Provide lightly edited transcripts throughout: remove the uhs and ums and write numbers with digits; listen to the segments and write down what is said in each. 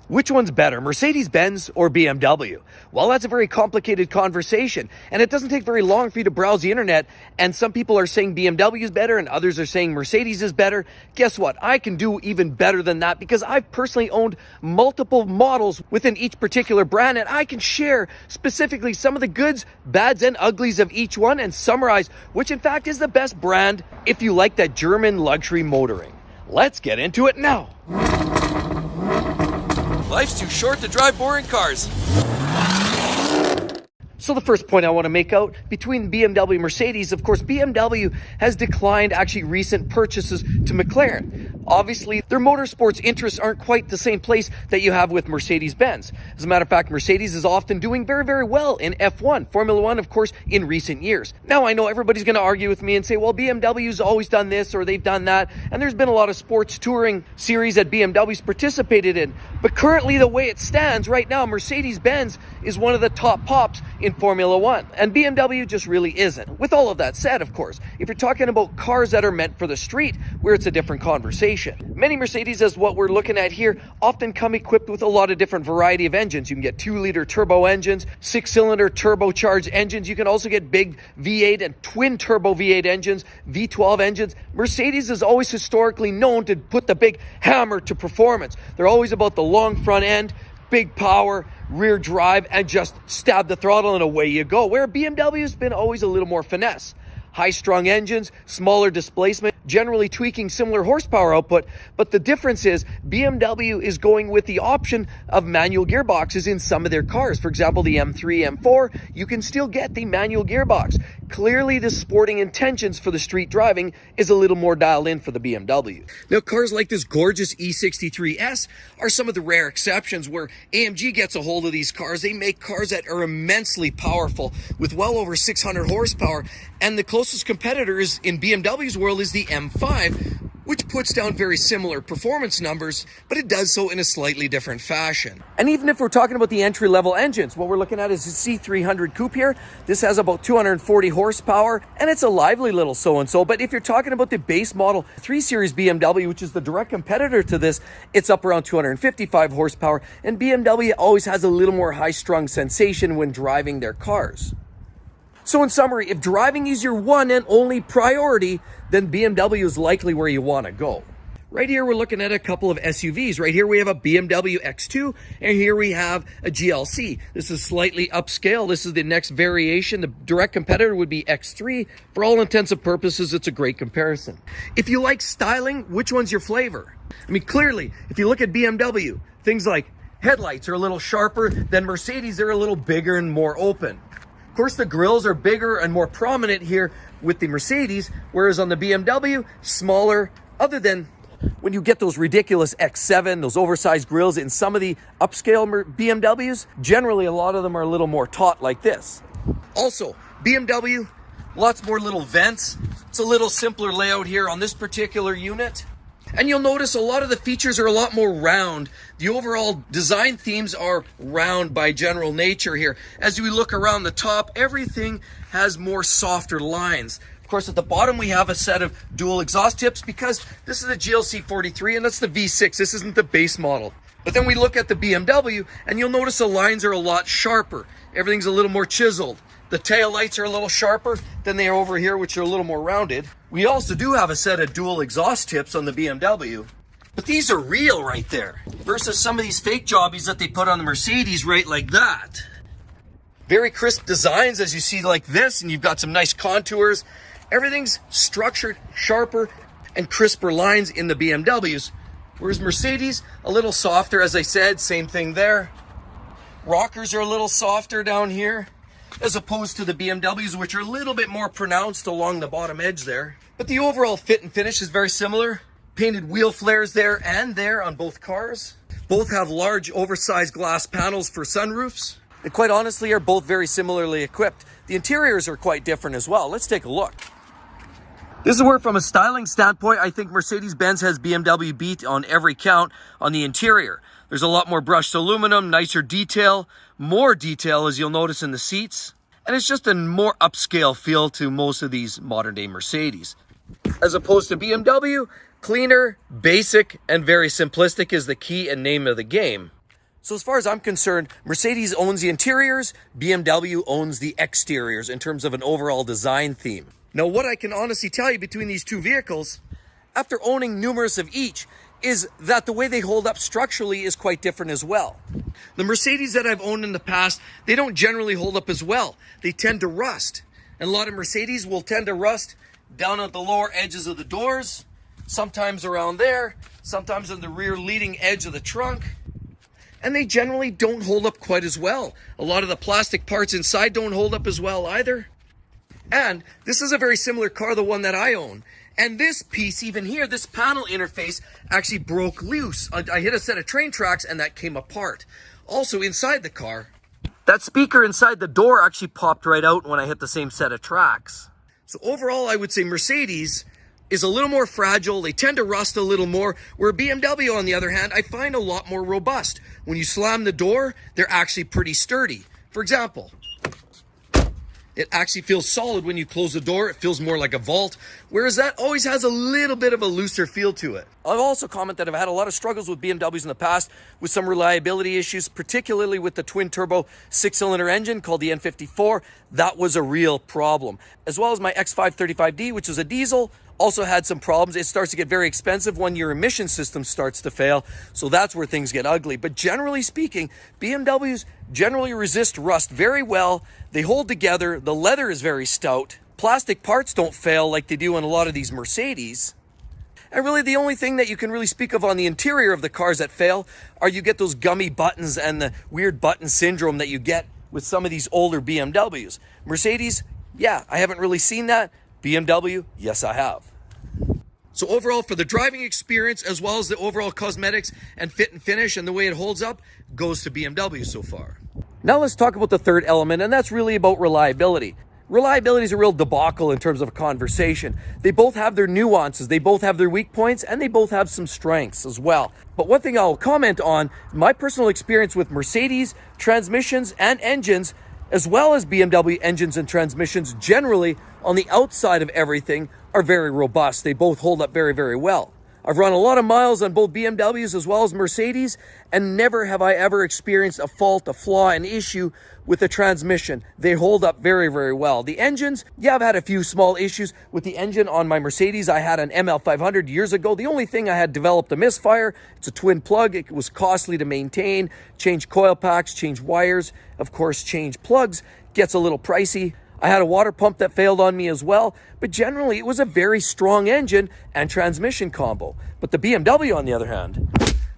Which one's better, Mercedes-Benz or BMW? Well, that's a very complicated conversation, and it doesn't take very long for you to browse the internet, and some people are saying BMW is better, and others are saying Mercedes is better. Guess what? I can do even better than that because I've personally owned multiple models within each particular brand, and I can share specifically some of the goods, bads, and uglies of each one and summarize which in fact is the best brand if you like that German luxury motoring. Let's get into it now. Life's too short to drive boring cars. So the first point I want to make out between BMW and Mercedes, of course, BMW has declined actually recent purchases to McLaren. Obviously, their motorsports interests aren't quite the same place that you have with Mercedes-Benz. As a matter of fact, Mercedes is often doing very, very well in F1, Formula One, of course, in recent years. Now, I know everybody's going to argue with me and say, well, BMW's always done this or they've done that, and there's been a lot of sports touring series that BMW's participated in. But currently, the way it stands right now, Mercedes-Benz is one of the top pops in Formula One, and BMW just really isn't. With all of that said, of course, if you're talking about cars that are meant for the street, where it's a different conversation. Many Mercedes, as what we're looking at here, often come equipped with a lot of different variety of engines. You can get 2-liter turbo engines, 6-cylinder turbocharged engines. You can also get big V8 and twin turbo V8 engines, V12 engines. Mercedes is always historically known to put the big hammer to performance. They're always about the long front end, big power, rear drive, and just stab the throttle and away you go. Where BMW has been always a little more finesse. High-strung engines, smaller displacement, generally tweaking similar horsepower output, but the difference is BMW is going with the option of manual gearboxes in some of their cars. For example, the M3, M4, you can still get the manual gearbox. Clearly, the sporting intentions for the street driving is a little more dialed in for the BMW. Now, cars like this gorgeous E63S are some of the rare exceptions where AMG gets a hold of these cars. They make cars that are immensely powerful with well over 600 horsepower, and the closest competitors in BMW's world is the M5, which puts down very similar performance numbers, but it does so in a slightly different fashion. And even if we're talking about the entry-level engines, what we're looking at is the C300 Coupe here. This has about 240 horsepower, and it's a lively little so-and-so. But if you're talking about the base model 3 Series BMW, which is the direct competitor to this, it's up around 255 horsepower, and BMW always has a little more high-strung sensation when driving their cars. So in summary, if driving is your one and only priority, then BMW is likely where you want to go. Right here, we're looking at a couple of SUVs. Right here, we have a BMW X2, and here we have a GLC. This is slightly upscale. This is the next variation. The direct competitor would be X3. For all intents and purposes, it's a great comparison. If you like styling, which one's your flavor? I mean, clearly, if you look at BMW, things like headlights are a little sharper than Mercedes. They're a little bigger and more open. Of course, the grills are bigger and more prominent here with the Mercedes, whereas on the BMW, smaller, other than when you get those ridiculous X7, those oversized grills in some of the upscale BMWs, generally a lot of them are a little more taut like this. Also, BMW, lots more little vents. It's a little simpler layout here on this particular unit. And you'll notice a lot of the features are a lot more round. The overall design themes are round by general nature here. As we look around the top, everything has more softer lines. Of course, at the bottom, we have a set of dual exhaust tips because this is the GLC 43 and that's the V6. This isn't the base model. But then we look at the BMW and you'll notice the lines are a lot sharper. Everything's a little more chiseled. The tail lights are a little sharper than they are over here, which are a little more rounded. We also do have a set of dual exhaust tips on the BMW, but these are real right there versus some of these fake jobbies that they put on the Mercedes right like that. Very crisp designs as you see like this, and you've got some nice contours. Everything's structured, sharper, and crisper lines in the BMWs, whereas Mercedes, a little softer, as I said, same thing there. Rockers are a little softer down here, as opposed to the BMWs, which are a little bit more pronounced along the bottom edge there. But the overall fit and finish is very similar. Painted wheel flares there and there on both cars. Both have large oversized glass panels for sunroofs. And quite honestly, are both very similarly equipped. The interiors are quite different as well. Let's take a look. This is where, from a styling standpoint, I think Mercedes-Benz has BMW beat on every count on the interior. There's a lot more brushed aluminum, nicer detail, more detail as you'll notice in the seats. And it's just a more upscale feel to most of these modern day Mercedes. As opposed to BMW, cleaner, basic, and very simplistic is the key and name of the game. So as far as I'm concerned, Mercedes owns the interiors, BMW owns the exteriors in terms of an overall design theme. Now, what I can honestly tell you between these two vehicles, after owning numerous of each, is that the way they hold up structurally is quite different as well. The Mercedes that I've owned in the past, they don't generally hold up as well. They tend to rust. And a lot of Mercedes will tend to rust down at the lower edges of the doors, sometimes around there, sometimes on the rear leading edge of the trunk. And they generally don't hold up quite as well. A lot of the plastic parts inside don't hold up as well either. And this is a very similar car, the one that I own. And this piece, even here, this panel interface actually broke loose. I hit a set of train tracks and that came apart. Also inside the car, that speaker inside the door actually popped right out when I hit the same set of tracks. So overall, I would say Mercedes is a little more fragile. They tend to rust a little more, where BMW, on the other hand, I find a lot more robust. When you slam the door, they're actually pretty sturdy. For example, it actually feels solid when you close the door. It feels more like a vault, whereas that always has a little bit of a looser feel to it. I'll also comment that I've had a lot of struggles with BMWs in the past with some reliability issues, particularly with the twin-turbo six-cylinder engine called the N54. That was a real problem. As well as my X535D, which is a diesel, also had some problems. It starts to get very expensive when your emission system starts to fail. So that's where things get ugly. But generally speaking, BMWs generally resist rust very well. They hold together. The leather is very stout. Plastic parts don't fail like they do in a lot of these Mercedes. And really the only thing that you can really speak of on the interior of the cars that fail are you get those gummy buttons and the weird button syndrome that you get with some of these older BMWs. Mercedes, yeah, I haven't really seen that. BMW, yes, I have. So overall, for the driving experience, as well as the overall cosmetics and fit and finish and the way it holds up, goes to BMW so far. Now let's talk about the third element, and that's really about reliability. Reliability is a real debacle in terms of a conversation. They both have their nuances, they both have their weak points, and they both have some strengths as well. But one thing I'll comment on, my personal experience with Mercedes transmissions and engines, as well as BMW engines and transmissions generally on the outside of everything, are very robust. They both hold up very, very well. I've run a lot of miles on both BMWs as well as Mercedes, and never have I ever experienced a fault, a flaw, an issue with the transmission. They hold up very, very well. The engines, yeah, I've had a few small issues with the engine on my Mercedes. I had an ML500 years ago. The only thing I had developed a misfire. It's a twin plug. It was costly to maintain. Change coil packs, change wires, of course, change plugs. Gets a little pricey. I had a water pump that failed on me as well, but generally it was a very strong engine and transmission combo. But the BMW, on the other hand,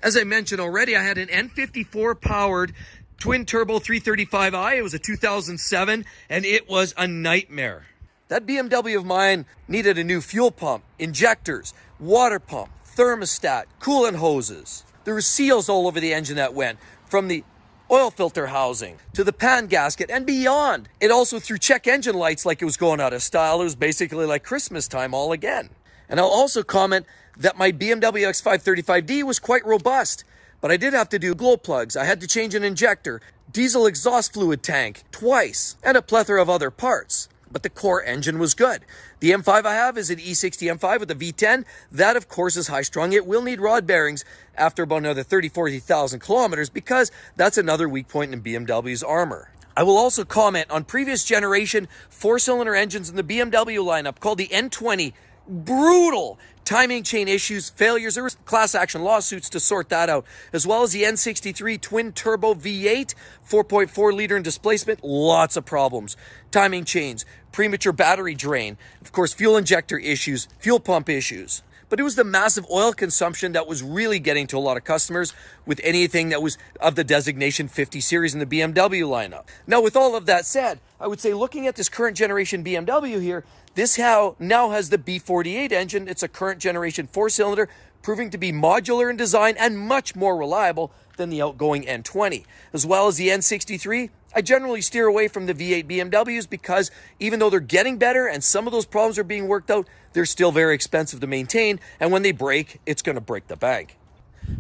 as I mentioned already, I had an N54 powered twin turbo 335i. It was a 2007 and it was a nightmare. That BMW of mine needed a new fuel pump, injectors, water pump, thermostat, coolant hoses. There were seals all over the engine that went from the oil filter housing to the pan gasket and beyond. It also threw check engine lights like it was going out of style. It was basically like Christmas time all again. And I'll also comment that my BMW X535D was quite robust, but I did have to do glow plugs. I had to change an injector, diesel exhaust fluid tank twice, and a plethora of other parts. But the core engine was good. The M5 I have is an E60 M5 with a V10. That, of course, is high-strung. It will need rod bearings after about another 40,000 kilometers because that's another weak point in BMW's armor. I will also comment on previous generation four-cylinder engines in the BMW lineup called the N20. Brutal timing chain issues, failures. There were class action lawsuits to sort that out, as well as the N63 twin turbo V8, 4.4 liter in displacement, lots of problems. Timing chains, premature battery drain, of course, fuel injector issues, fuel pump issues. But it was the massive oil consumption that was really getting to a lot of customers with anything that was of the designation 50 series in the BMW lineup. Now, with all of that said, I would say looking at this current generation BMW here, this now has the B48 engine. It's a current generation four-cylinder, proving to be modular in design and much more reliable than the outgoing N20. As well as the N63, I generally steer away from the V8 BMWs because even though they're getting better and some of those problems are being worked out, they're still very expensive to maintain. And when they break, it's going to break the bank.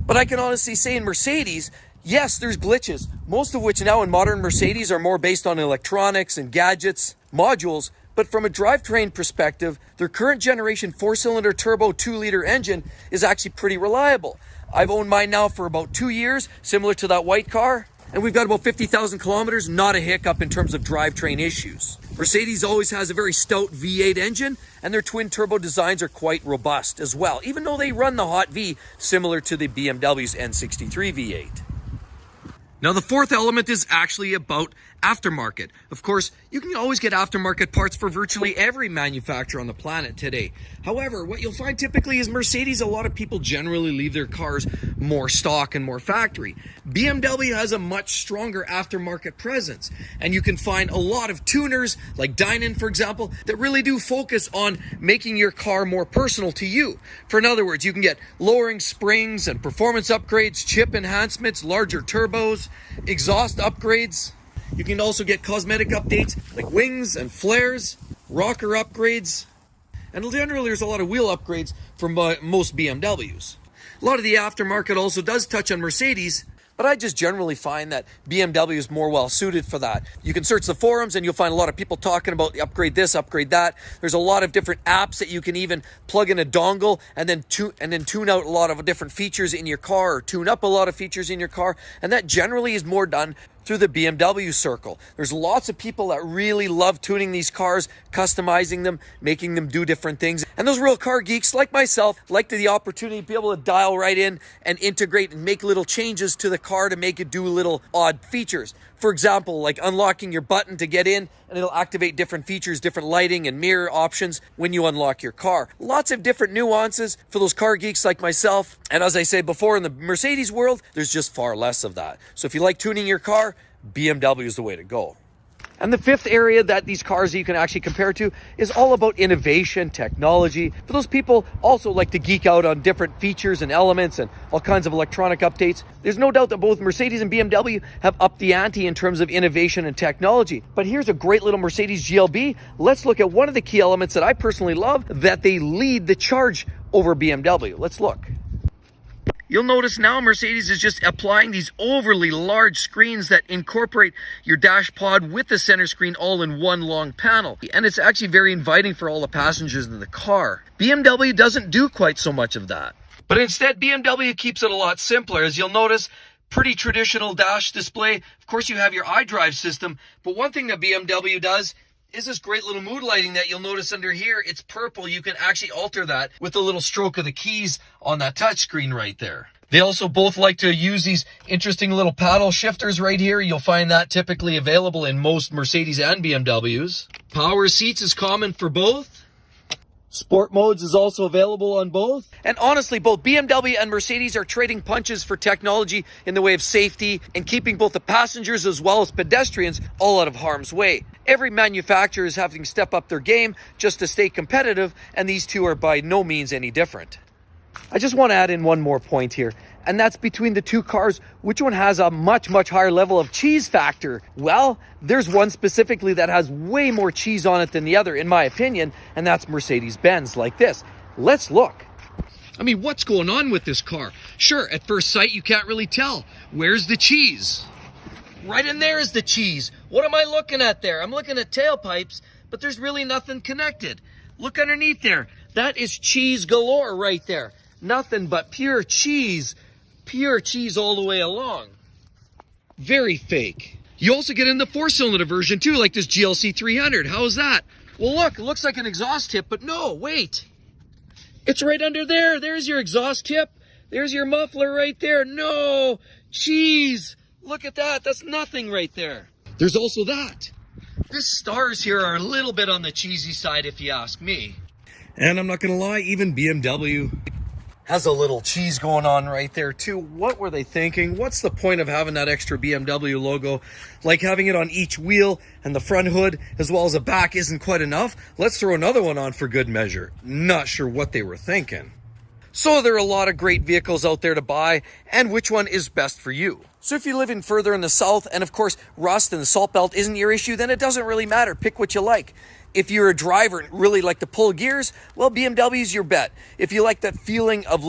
But I can honestly say in Mercedes, yes, there's glitches, most of which now in modern Mercedes are more based on electronics and gadgets, modules. But from a drivetrain perspective, their current generation four-cylinder turbo 2-liter engine is actually pretty reliable. I've owned mine now for about 2 years, similar to that white car. And we've got about 50,000 kilometers, not a hiccup in terms of drivetrain issues. Mercedes always has a very stout V8 engine, and their twin turbo designs are quite robust as well, even though they run the hot V similar to the BMW's N63 V8. Now, the fourth element is actually about aftermarket. Of course, you can always get aftermarket parts for virtually every manufacturer on the planet today. However, what you'll find typically is Mercedes, a lot of people generally leave their cars more stock and more factory. BMW has a much stronger aftermarket presence, and you can find a lot of tuners, like Dynon, for example, that really do focus on making your car more personal to you. For in other words, you can get lowering springs and performance upgrades, chip enhancements, larger turbos, exhaust upgrades. You can also get cosmetic updates like wings and flares, rocker upgrades, and generally there's a lot of wheel upgrades for most BMWs. A lot of the aftermarket also does touch on Mercedes, but I just generally find that BMW is more well suited for that. You can search the forums and you'll find a lot of people talking about upgrade this, upgrade that. There's a lot of different apps that you can even plug in a dongle and then tune out a lot of different features in your car, or tune up a lot of features in your car, and that generally is more done through the BMW circle. There's lots of people that really love tuning these cars, customizing them, making them do different things. And those real car geeks like myself like the opportunity to be able to dial right in and integrate and make little changes to the car to make it do little odd features. For example, like unlocking your button to get in, and it'll activate different features, different lighting and mirror options when you unlock your car. Lots of different nuances for those car geeks like myself. And as I said before, in the Mercedes world, there's just far less of that. So if you like tuning your car, BMW is the way to go. And the fifth area that these cars you can actually compare to is all about innovation, technology. For those people also like to geek out on different features and elements and all kinds of electronic updates, there's no doubt that both Mercedes and BMW have upped the ante in terms of innovation and technology. But here's a great little Mercedes GLB. Let's look at one of the key elements that I personally love, that they lead the charge over BMW. Let's look. You'll notice now Mercedes is just applying these overly large screens that incorporate your dash pod with the center screen all in one long panel. And it's actually very inviting for all the passengers in the car. BMW doesn't do quite so much of that. But instead, BMW keeps it a lot simpler. As you'll notice, pretty traditional dash display. Of course, you have your iDrive system. But one thing that BMW does is this great little mood lighting that you'll notice under here. It's purple. You can actually alter that with the little stroke of the keys on that touchscreen right there. They also both like to use these interesting little paddle shifters right here. You'll find that typically available in most Mercedes and BMWs. Power seats is common for both. Sport modes is also available on both. And honestly, both BMW and Mercedes are trading punches for technology in the way of safety and keeping both the passengers as well as pedestrians all out of harm's way. Every manufacturer is having to step up their game just to stay competitive, and these two are by no means any different. I just want to add in one more point here, and that's between the two cars, which one has a much higher level of cheese factor? Well, there's one specifically that has way more cheese on it than the other, in my opinion, and that's Mercedes-Benz, like this. Let's look. I mean, what's going on with this car? Sure, at first sight, you can't really tell. Where's the cheese? Right in there is the cheese. What am I looking at there? I'm looking at tailpipes, but there's really nothing connected. Look underneath there. That is cheese galore right there. Nothing but pure cheese all the way along. Very fake. You also get in the 4-cylinder version too, like this GLC 300. How's that? Well, look, it looks like an exhaust tip, but no, wait. It's right under there. There's your exhaust tip. There's your muffler right there. No, cheese. Look at that. That's nothing right there. There's also that. The stars here are a little bit on the cheesy side, if you ask me. And I'm not going to lie, even BMW has a little cheese going on right there too. What were they thinking? What's the point of having that extra BMW logo? Like having it on each wheel and the front hood as well as the back isn't quite enough. Let's throw another one on for good measure. Not sure what they were thinking. So there are a lot of great vehicles out there to buy, and which one is best for you? So if you live in further in the south, and of course rust and the salt belt isn't your issue, then it doesn't really matter. Pick what you like. If you're a driver and really like to pull gears, well, BMW's your bet. If you like that feeling of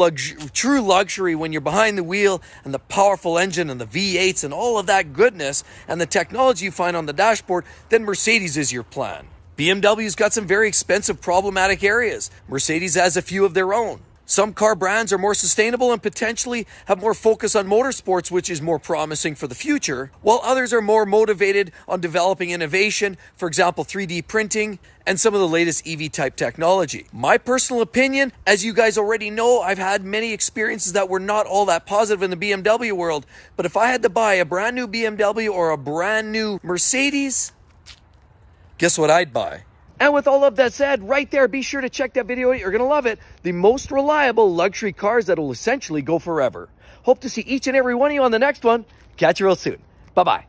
true luxury when you're behind the wheel and the powerful engine and the V8s and all of that goodness and the technology you find on the dashboard, then Mercedes is your plan. BMW's got some very expensive problematic areas. Mercedes has a few of their own. Some car brands are more sustainable and potentially have more focus on motorsports, which is more promising for the future, while others are more motivated on developing innovation, for example, 3D printing and some of the latest EV-type technology. My personal opinion, as you guys already know, I've had many experiences that were not all that positive in the BMW world, but if I had to buy a brand new BMW or a brand new Mercedes, guess what I'd buy? And with all of that said, right there, be sure to check that video out. You're going to love it. The most reliable luxury cars that will essentially go forever. Hope to see each and every one of you on the next one. Catch you real soon. Bye-bye.